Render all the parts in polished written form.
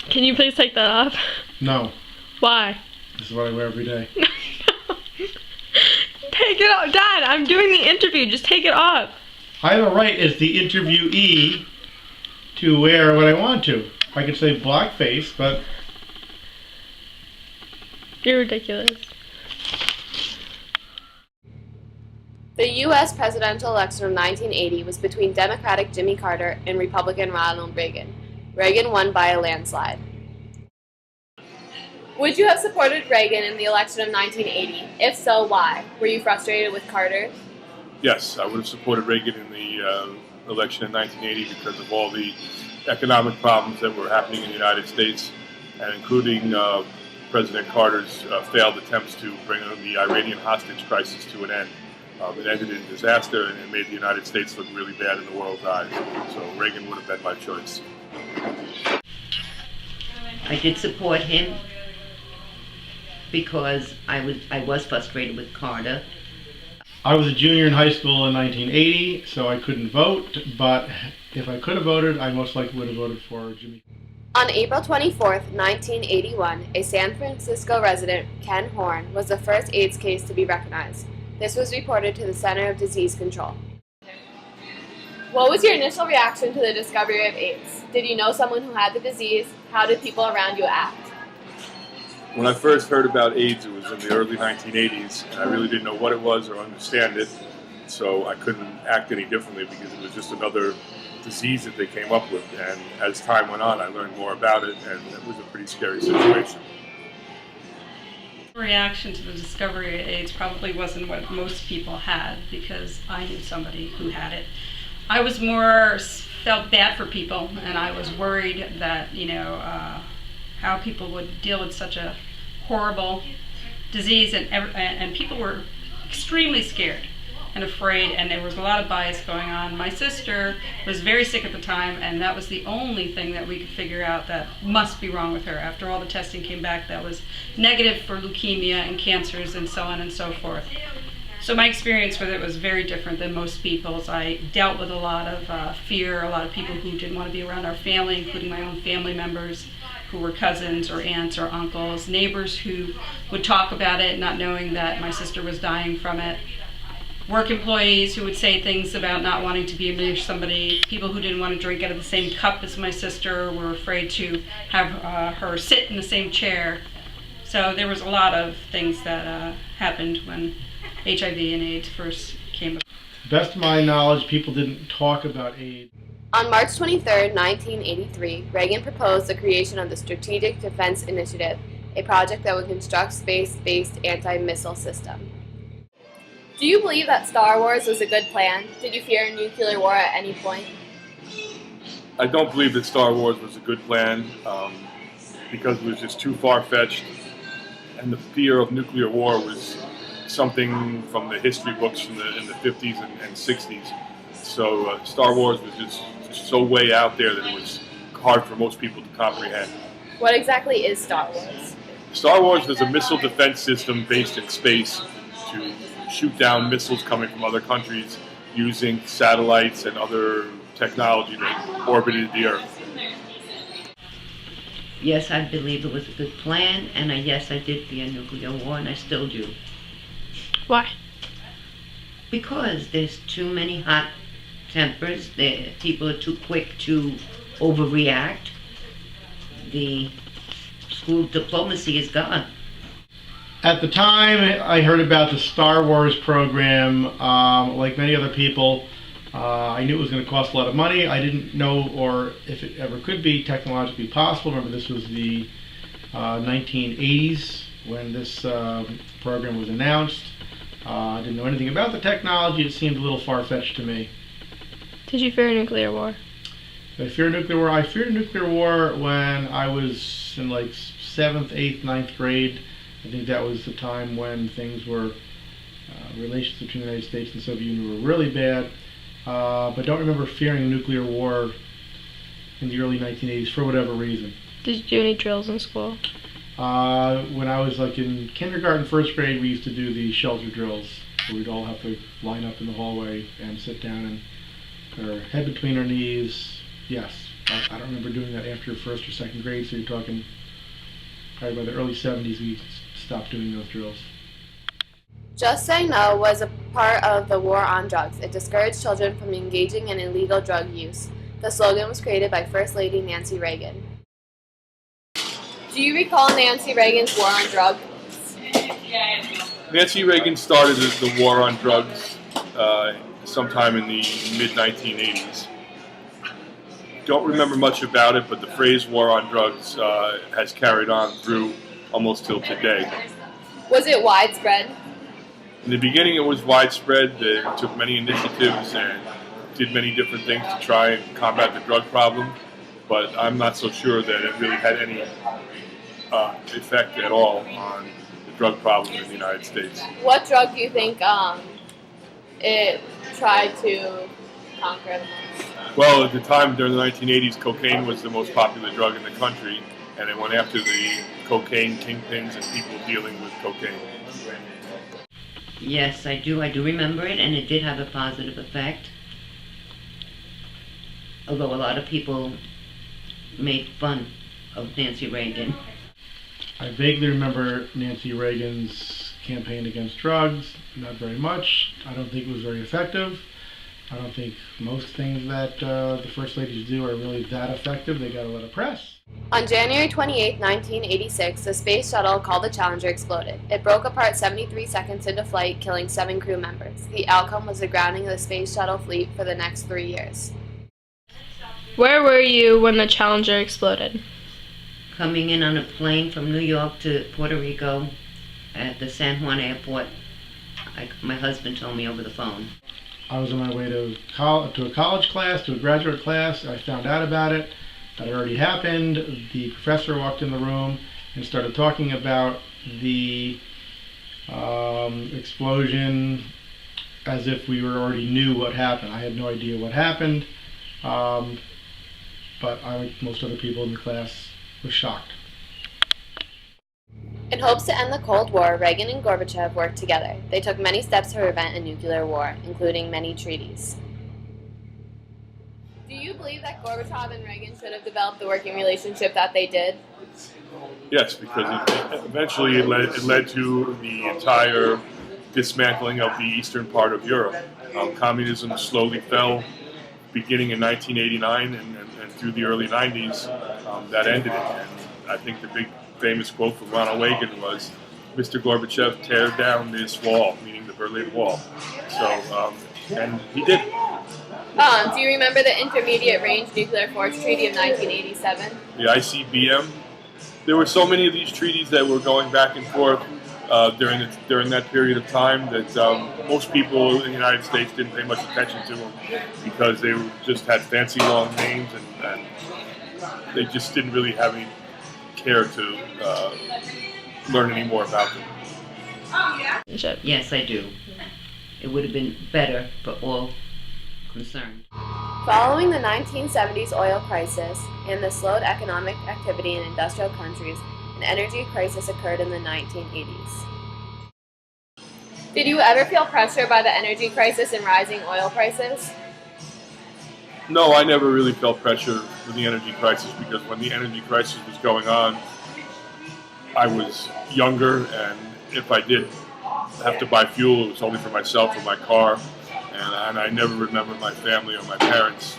Can you please take that off? No. Why? This is what I wear every day. Take it off. Dad, I'm doing the interview. Just take it off. I have a right as the interviewee to wear what I want to. I could say blackface, but... You're ridiculous. The U.S. presidential election of 1980 was between Democratic Jimmy Carter and Republican Ronald Reagan. Reagan won by a landslide. Would you have supported Reagan in the election of 1980? If so, why? Were you frustrated with Carter? Yes, I would have supported Reagan in the election in 1980 because of all the economic problems that were happening in the United States, and including President Carter's failed attempts to bring the Iranian hostage crisis to an end. It ended in disaster, and it made the United States look really bad in the world's eyes. So Reagan would have been my choice. I did support him because I was frustrated with Carter. I was a junior in high school in 1980, so I couldn't vote, but if I could have voted, I most likely would have voted for Jimmy. On April 24, 1981, a San Francisco resident, Ken Horn, was the first AIDS case to be recognized. This was reported to the Center of Disease Control. What was your initial reaction to the discovery of AIDS? Did you know someone who had the disease? How did people around you act? When I first heard about AIDS, it was in the early 1980s, and I really didn't know what it was or understand it, so I couldn't act any differently because it was just another disease that they came up with. And as time went on, I learned more about it, and it was a pretty scary situation. Reaction to the discovery of AIDS probably wasn't what most people had, because I knew somebody who had it. I was felt bad for people, and I was worried that, how people would deal with such a horrible disease, and people were extremely scared and afraid, and there was a lot of bias going on. My sister was very sick at the time, and that was the only thing that we could figure out that must be wrong with her. After all the testing came back, that was negative for leukemia and cancers and so on and so forth. So my experience with it was very different than most people's. I dealt with a lot of fear, a lot of people who didn't want to be around our family, including my own family members who were cousins or aunts or uncles, neighbors who would talk about it not knowing that my sister was dying from it, work employees who would say things about not wanting to be near somebody, people who didn't want to drink out of the same cup as my sister, were afraid to have her sit in the same chair. So there was a lot of things that happened when HIV and AIDS first came up. To the best of my knowledge, people didn't talk about AIDS. On March 23, 1983, Reagan proposed the creation of the Strategic Defense Initiative, a project that would construct space-based anti-missile system. Do you believe that Star Wars was a good plan? Did you fear a nuclear war at any point? I don't believe that Star Wars was a good plan because it was just too far-fetched, and the fear of nuclear war was something from the history books in the 50s and 60s. So Star Wars was just so way out there that it was hard for most people to comprehend. What exactly is Star Wars? Star Wars is a missile defense system based in space to shoot down missiles coming from other countries using satellites and other technology that orbited the Earth. Yes, I believe it was a good plan, and yes, I did fear nuclear war, and I still do. Why? Because there's too many hot tempers, people are too quick to overreact. The school diplomacy is gone. At the time I heard about the Star Wars program, like many other people, I knew it was going to cost a lot of money. I didn't know or if it ever could be technologically possible. Remember, this was the 1980s when this program was announced. I didn't know anything about the technology. It seemed a little far-fetched to me. Did you fear a nuclear war? Did I fear nuclear war? I feared nuclear war when I was in like 7th, 8th, 9th grade. I think that was the time when things were, relations between the United States and the Soviet Union were really bad. But don't remember fearing a nuclear war in the early 1980s for whatever reason. Did you do any drills in school? When I was like in kindergarten, first grade, we used to do the shelter drills. So we'd all have to line up in the hallway and sit down and put our head between our knees. Yes. I don't remember doing that after first or second grade, so you're talking probably by the early 70s we stopped doing those drills. Just Say No was a part of the war on drugs. It discouraged children from engaging in illegal drug use. The slogan was created by First Lady Nancy Reagan. Do you recall Nancy Reagan's war on drugs? Nancy Reagan started the war on drugs sometime in the mid-1980s. Don't remember much about it, but the phrase war on drugs has carried on through almost till today. Was it widespread? In the beginning it was widespread. They took many initiatives and did many different things to try and combat the drug problem, but I'm not so sure that it really had any effect at all on the drug problem in the United States. What drug do you think it tried to conquer the most? Well, at the time during the 1980s, cocaine was the most popular drug in the country, and it went after the cocaine kingpins and people dealing with cocaine. Yes, I do remember it, and it did have a positive effect. Although a lot of people made fun of Nancy Reagan. I vaguely remember Nancy Reagan's campaign against drugs, not very much. I don't think it was very effective. I don't think most things that the First Ladies do are really that effective. They got a lot of press. On January 28, 1986, the space shuttle called the Challenger exploded. It broke apart 73 seconds into flight, killing 7 crew members. The outcome was the grounding of the space shuttle fleet for the next 3 years. Where were you when the Challenger exploded? Coming in on a plane from New York to Puerto Rico at the San Juan airport, my husband told me over the phone. I was on my way to a college class, to a graduate class. I found out about it. That had already happened. The professor walked in the room and started talking about the explosion as if we already knew what happened. I had no idea what happened, but I, like most other people in the class, was shocked. In hopes to end the Cold War, Reagan and Gorbachev worked together. They took many steps to prevent a nuclear war, including many treaties. Do you believe that Gorbachev and Reagan should have developed the working relationship that they did? Yes, because eventually it led to the entire dismantling of the eastern part of Europe. Communism slowly fell, beginning in 1989 and through the early 90s. That ended it. And I think the big famous quote from Ronald Reagan was, "Mr. Gorbachev, tear down this wall," meaning the Berlin Wall. So, and he did. Do you remember the Intermediate Range Nuclear Force Treaty of 1987? The ICBM. There were so many of these treaties that were going back and forth during that period of time that most people in the United States didn't pay much attention to them because they just had fancy long names and they just didn't really have any care to learn any more about them. Yes, I do. It would have been better for all concerned. Following the 1970s oil crisis and the slowed economic activity in industrial countries, an energy crisis occurred in the 1980s. Did you ever feel pressure by the energy crisis and rising oil prices? No, I never really felt pressure with the energy crisis because when the energy crisis was going on, I was younger, and if I did have to buy fuel, it was only for myself or my car, and I never remember my family or my parents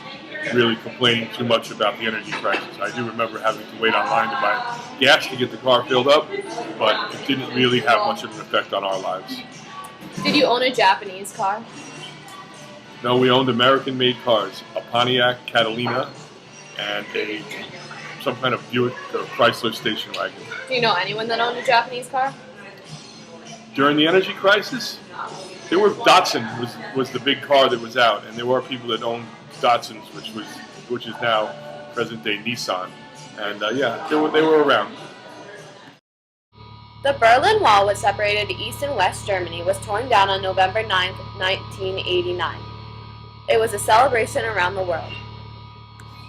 really complaining too much about the energy crisis. I do remember having to wait online to buy gas to get the car filled up, but it didn't really have much of an effect on our lives. Did you own a Japanese car? No, we owned American-made cars, a Pontiac Catalina and some kind of Buick or Chrysler station wagon. Do you know anyone that owned a Japanese car? During the energy crisis, there were Datsun was the big car that was out, and there were people that owned Datsuns, which is now present-day Nissan, and they were around. The Berlin Wall, which separated East and West Germany, was torn down on November 9, 1989. It was a celebration around the world.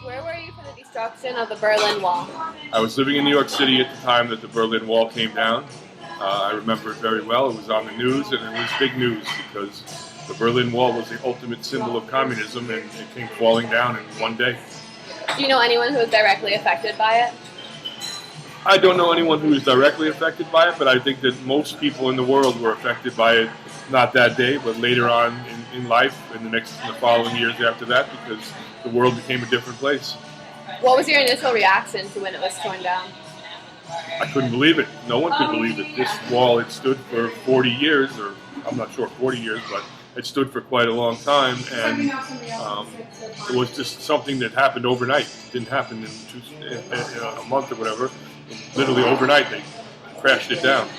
Where were you for the destruction of the Berlin Wall? I was living in New York City at the time that the Berlin Wall came down. I remember it very well. It was on the news, and it was big news because the Berlin Wall was the ultimate symbol of communism, and it came falling down in one day. Do you know anyone who was directly affected by it? I don't know anyone who was directly affected by it, but I think that most people in the world were affected by it, not that day, but later on in life, in the following years after that, because the world became a different place. What was your initial reaction to when it was torn down? I couldn't believe it. No one could believe it. This wall had stood for 40 years, or I'm not sure 40 years, but it stood for quite a long time, and it was just something that happened overnight. It didn't happen in a month or whatever. Literally overnight, they crashed it down.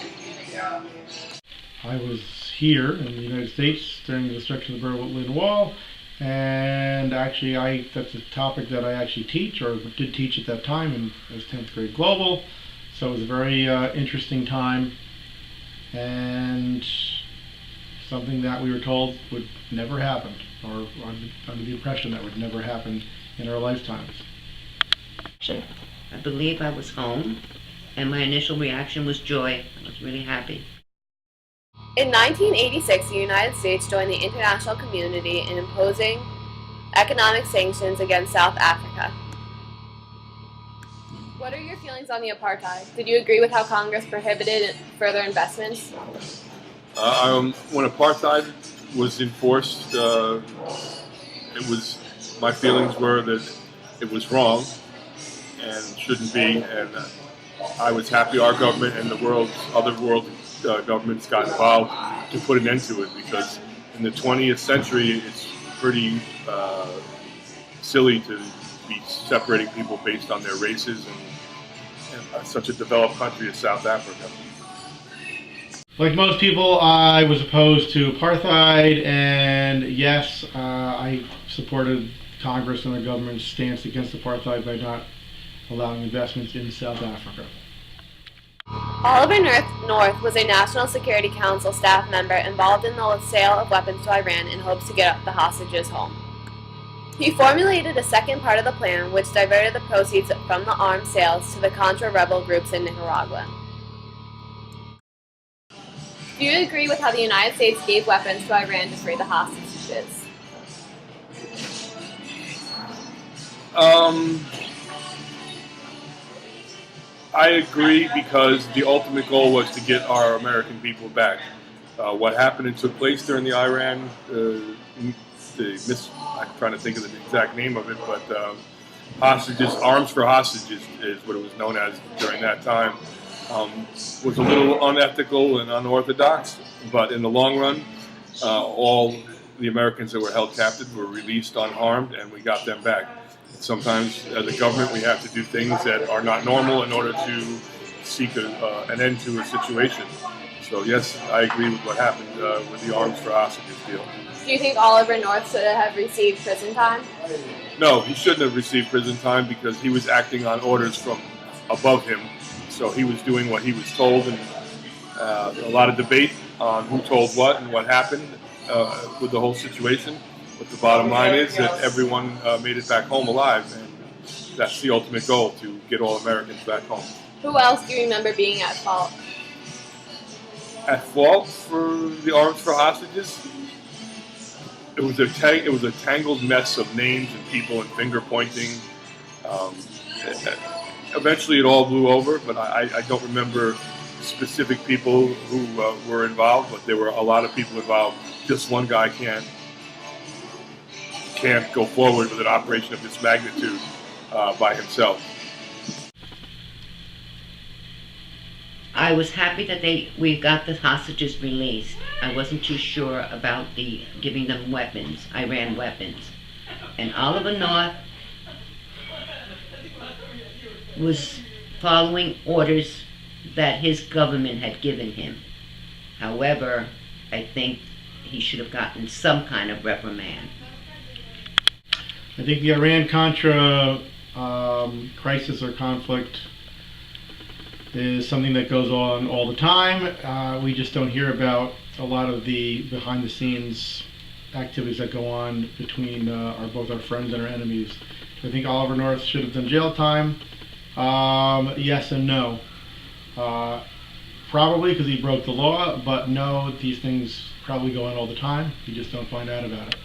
I was here in the United States during the destruction of the Berlin Wall, and actually that's a topic that I actually teach, or did teach at that time, and I was 10th grade global, so it was a very interesting time, and something that we were told would never happen, or under the impression that would never happen in our lifetimes. Sure. I believe I was home, and my initial reaction was joy. I was really happy. In 1986, the United States joined the international community in imposing economic sanctions against South Africa. What are your feelings on the apartheid? Did you agree with how Congress prohibited further investments? When apartheid was enforced, my feelings were that it was wrong and shouldn't be, and I was happy our government and other world governments got involved to put an end to it, because in the 20th century it's pretty silly to be separating people based on their races in such a developed country as South Africa. Like most people, I was opposed to apartheid, and yes, I supported Congress and the government's stance against apartheid by not allowing investments in South Africa. Oliver North was a National Security Council staff member involved in the sale of weapons to Iran in hopes to get the hostages home. He formulated a second part of the plan, which diverted the proceeds from the arms sales to the Contra rebel groups in Nicaragua. Do you agree with how the United States gave weapons to Iran to free the hostages? I agree, because the ultimate goal was to get our American people back. What happened and took place during the Iran, I'm trying to think of the exact name of it, but hostages, arms for hostages is what it was known as during that time, was a little unethical and unorthodox, but in the long run, all the Americans that were held captive were released unharmed, and we got them back. Sometimes, as a government, we have to do things that are not normal in order to seek an end to a situation. So, yes, I agree with what happened with the arms for hostages deal. Do you think Oliver North should have received prison time? No, he shouldn't have received prison time, because he was acting on orders from above him. So he was doing what he was told, and a lot of debate on who told what and what happened with the whole situation. But the bottom line is that everyone made it back home alive, and that's the ultimate goal, to get all Americans back home. Who else do you remember being at fault? At fault for the arms for hostages? It was a tangled mess of names and people and finger pointing. Eventually it all blew over, but I don't remember specific people who were involved, but there were a lot of people involved. Just one guy can't go forward with an operation of this magnitude by himself. I was happy that we got the hostages released. I wasn't too sure about giving them weapons, Iran weapons. And Oliver North was following orders that his government had given him. However, I think he should have gotten some kind of reprimand. I think the Iran-Contra crisis or conflict is something that goes on all the time. We just don't hear about a lot of the behind-the-scenes activities that go on between both our friends and our enemies. I think Oliver North should have done jail time. Yes and no. Probably because he broke the law, but no, these things probably go on all the time. You just don't find out about it.